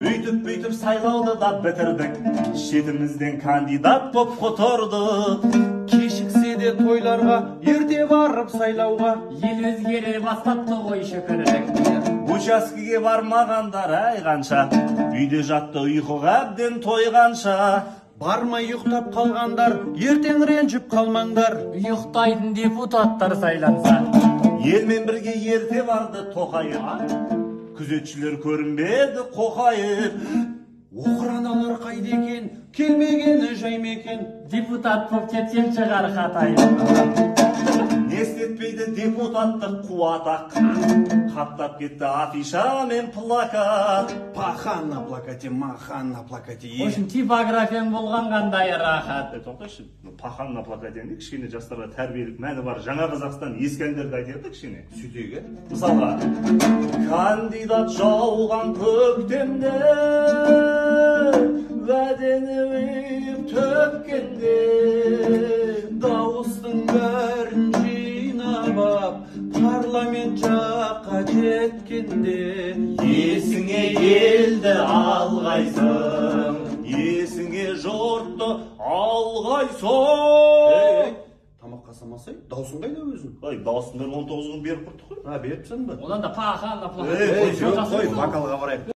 Büyütüp saylauды da bitirdik. Şetimizden kandidat boп kotordu. Kешіксе де тойларға, ерте барып сайлауға. Ел өзгере бастапты ғой шөкірдік. Учаскеге бармағандар айғанша, үйде жатты ұйқыға әбден тойғанша. Бармай ұйықтап қалғандар, ертең ренжіп қалмаңдар. Ұйықтайтын депутаттар сайланса. Елмен бірге ерте барды Тоқайып, күзетшілер көрінбеді қоқайып. Оқыраналар қайда екен, келмегені жай ма екен. Депутат боп кеткен шығар қатайып. Не істетпейді депутаттық қуатақ, қаптап кетті афиша мен плакат. Пахан на плакате, махан на плакате. Ошын типографияң болған қандай рахат. Тоқтайшы, пахан на плакате енді кішкене жастарға тәрбиелік мәні бар. Жаңа Қазақстан ескі әндерді айтады кішкене. Сөйтеге. Мысалға, кандидат жауған көктемде, вәдені үйіп төккенде, Дауыстың бәрін жинап ап, парламент жаққа жеткенде. есіңе елді алғайсың, есіңе жұртты алғайсың. Тамаққа самасай, даусың қайда өзің? Ай, даусын мен 19 күн беріп тұрдық қой. Беріпсің ба? Одан да пахан, Жоқ, қой, бакалға барайық.